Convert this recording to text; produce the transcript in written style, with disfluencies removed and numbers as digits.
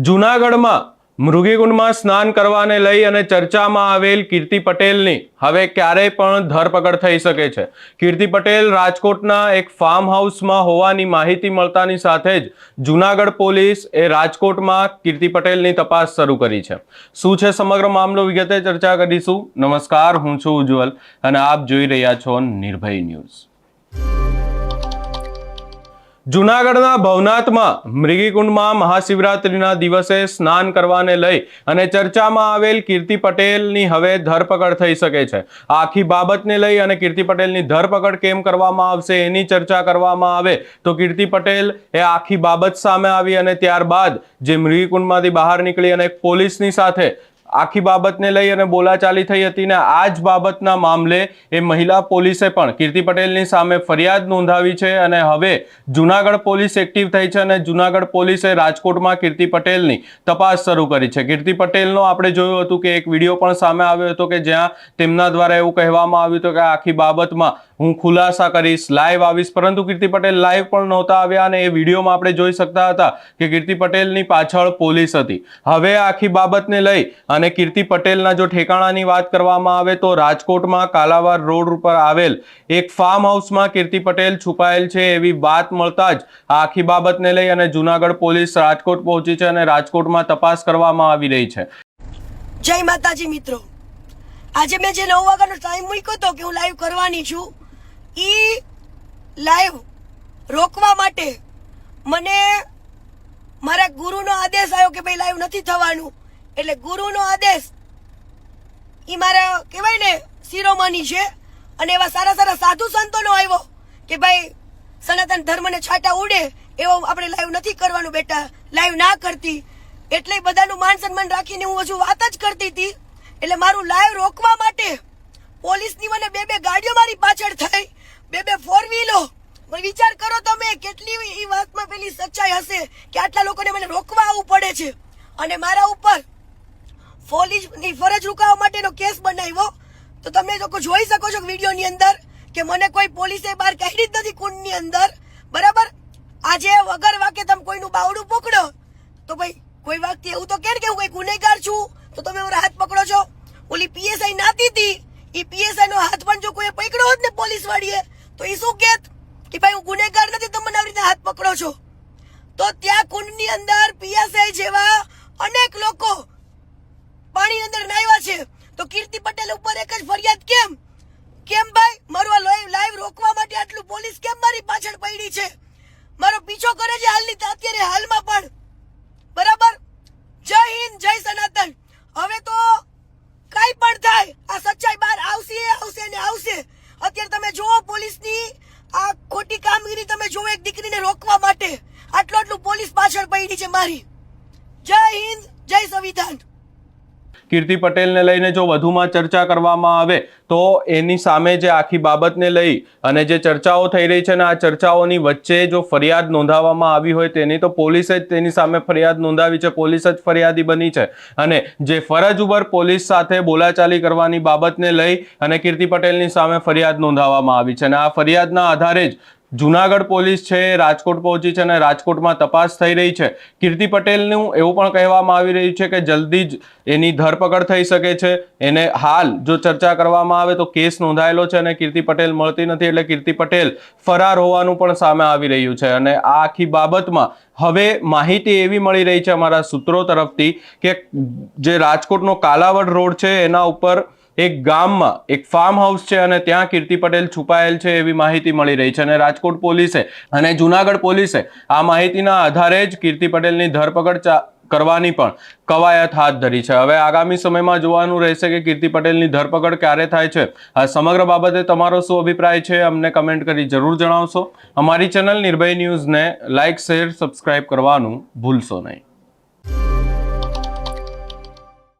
જૂનાગઢમાં મૃગીકુંડમાં સ્નાન કરવાને લઈ અને ચર્ચામાં આવેલ કીર્તિ પટેલની હવે ક્યારેય પણ ધરપકડ થઈ શકે છે। કીર્તિ પટેલ રાજકોટના એક ફાર્મ હાઉસમાં હોવાની માહિતી મળતાની સાથે જ જૂનાગઢ પોલીસ રાજકોટમાં કીર્તિ પટેલની તપાસ શરૂ કરી છે। શું છે સમગ્ર મામલો વિગતે ચર્ચા કરીશું। નમસ્કાર, હું છું ઉજ્જવલ અને આપ જોઈ રહ્યા છો નિર્ભય ન્યૂઝ। જૂનાગઢના ભવનાથમાં મૃગીકુંડમાં મહાશિવરાત્રિના દિવસે સ્નાન કરવાને લઈ અને ચર્ચામાં આવેલ કીર્તિ પટેલની હવે ધરપકડ થઈ શકે છે। આખી બાબતને લઈ અને કીર્તિ પટેલની ધરપકડ કેમ કરવામાં આવશે એની ચર્ચા કરવામાં આવે તો કીર્તિ પટેલ આખી બાબત સામે આવી અને ત્યારબાદ જે મૃગીકુંડમાંથી બહાર નીકળી અને પોલીસની સાથે આખી બાબતને લઈ અને બોલાચાલી થઈ હતી ને આ જ બાબતના મામલે મહિલા પોલીસે પણ કીર્તિ પટેલની સામે ફરિયાદ નોંધાવી છે અને હવે જૂનાગઢ પોલીસ એક્ટિવ થઈ છે અને જૂનાગઢ પોલીસે રાજકોટમાં કીર્તિ પટેલની તપાસ શરૂ કરી છે। કીર્તિ પટેલનો આપણે જોયું હતું કે એક વિડીયો પણ સામે આવ્યો હતો કે જ્યાં તેમના દ્વારા એવું કહેવામાં આવ્યું હતું કે આખી બાબતમાં હું ખુલાસા કરીશ, લાઈવ આવીશ, પરંતુ કીર્તિ પટેલ લાઈવ પણ નહોતા આવ્યા અને એ વિડીયોમાં આપણે જોઈ શકતા હતા કે કીર્તિ પટેલની પાછળ પોલીસ હતી। હવે આખી બાબતને લઈ અને કીર્તિ પટેલના જો ઠેકાણાની વાત કરવામાં આવે તો રાજકોટમાં કાલાવાડ રોડ ઉપર આવેલ એક ફાર્મ હાઉસમાં કીર્તિ પટેલ છુપાયેલ છે એવી વાત મળતા જ આખી બાબતને લઈ અને જૂનાગઢ પોલીસ રાજકોટ પહોંચી છે અને રાજકોટમાં તપાસ કરવામાં આવી રહી છે। જય માતાજી મિત્રો, આજે મેં જે 9 વાગ્યાનો ટાઈમ મૂક્યો હતો કે હું લાઈવ કરવાની છું, ઈ લાઈવ રોકવા માટે મને મારા ગુરુનો આદેશ આવ્યો કે ભાઈ લાઈવ નથી થવાનું। એટલે ગુરુનો આદેશ ઈ મારા કહેવાય ને શિરોમણી છે અને એવા સારા સારા સાધુ સંતોનો આવ્યો કે ભાઈ સનાતન ધર્મને છાંટા ઉડે એવો આપણે લાઈવ નથી કરવાનું બેટા, લાઈવ ના કરતી। એટલે બધાનું માન સન્માન રાખીને હું હજુ વાત જ કરતી હતી। એટલે મારું લાઈવ રોકવા માટે પોલીસની મને બે ગાડીઓ મારી પાછળ થઈ, બે ફોર વ્હીલો। વિચાર કરો તમે કેટલી એ વાતમાં પેલી સચ્ચાઈ હશે કે આટલા લોકોને મને રોકવા આવવું પડે છે અને મારા ઉપર પોલીસની ફરજ રૂકાવવા માટેનો કેસ બનાવ્યો। તો તમે લોકો જોઈ શકો છો વિડીયોની અંદર કે મને કોઈ પોલીસે બહાર કાઢી જ નથી કુંડની અંદર, બરાબર। આજે વગર વાકે તમે કોઈનું બાવડું પકડો તો ભાઈ કોઈ વ્યક્તિ એવું તો કે હું કોઈ ગુનેગાર છું તો તમે મારા હાથ પકડો છો। ઓલી પીએસઆઈ નાતી હતી, એ પીએસઆઈ નો હાથ પણ જો કોઈ પકડ્યો હોત ને પોલીસ વાળીએ તો એ શું કહેત કે ભાઈ હું ગુનેગાર નથી, તમે મને આવી રીતે હાથ પકડો છો। તો ત્યાં કુંડની અંદર પીએસઆઈ જેવા અનેક લોકો પાણી અંદર નાહ્યા છે તો કીર્તિ પટેલ ઉપર એક જ ફરિયાદ કેમ ભાઈ મારું લાઈવ રોકવા માટે આટલું પોલીસ કેમ મારી પાછળ પડી છે, મારો પીછો કરે છે અત્યારે હાલમાં પણ, બરાબર। જય હિન્દ, જય સનાતન। હવે તો કઈ પણ થાય આ સચ્ચાઈ બહાર આવશે અને આવશે। અત્યારે તમે જુઓ પોલીસની આ ખોટી કામગીરી, તમે જુઓ એક દીકરીને રોકવા માટે આટલું પોલીસ પાછળ પડી છે મારી। જય હિન્દ, જય સંવિધાન। કીર્તિ પટેલને લઈને જો વધુમાં ચર્ચા કરવામાં આવે તો એની સામે જે આખી બાબતને લઈ અને જે ચર્ચાઓ થઈ રહી છે ને આ ચર્ચાઓની વચ્ચે જો ફરિયાદ નોંધાવવામાં આવી હોય તેની તો પોલીસે જ તેની સામે ફરિયાદ નોંધાવી છે, પોલીસ જ ફરિયાદી બની છે અને જે ફરજ ઉપર પોલીસ સાથે બોલાચાલી કરવાની બાબતને લઈ અને કીર્તિ પટેલની સામે ફરિયાદ નોંધાવવામાં આવી છે અને આ ફરિયાદના આધારે જ જૂનાગઢ પોલીસ છે રાજકોટ પહોંચી છે અને રાજકોટમાં તપાસ થઈ રહી છે। કીર્તિ પટેલનું એવું પણ કહેવામાં આવી રહ્યું છે કે જલ્દી જ એની ધરપકડ થઈ શકે છે। એને હાલ જો ચર્ચા કરવામાં આવે તો કેસ નોંધાયેલો છે અને કીર્તિ પટેલ મળતી નથી એટલે કીર્તિ પટેલ ફરાર હોવાનું પણ સામે આવી રહ્યું છે અને આ આખી બાબતમાં હવે માહિતી એવી મળી રહી છે અમારા સૂત્રો તરફથી કે જે રાજકોટનો કાલાવડ રોડ છે એના ઉપર એક ગામમાં એક ફાર્મ હાઉસ છે અને ત્યાં કીર્તિ પટેલ છુપાયેલ છે એવી માહિતી મળી રહી છે અને રાજકોટ પોલીસે અને જૂનાગઢ પોલીસે આ માહિતીના આધારે જ કીર્તિ પટેલની ધરપકડ કરવાની પણ કવાયત હાથ ધરી છે। હવે આગામી સમયમાં જોવાનું રહેશે કે કીર્તિ પટેલની ધરપકડ ક્યારે થાય છે। આ સમગ્ર બાબતે તમારો શું અભિપ્રાય છે અમને કમેન્ટ કરી જરૂર જણાવશો। અમારી ચેનલ નિર્ભય ન્યૂઝને લાઇક, શેર, સબસ્ક્રાઇબ કરવાનું ભૂલશો નહીં।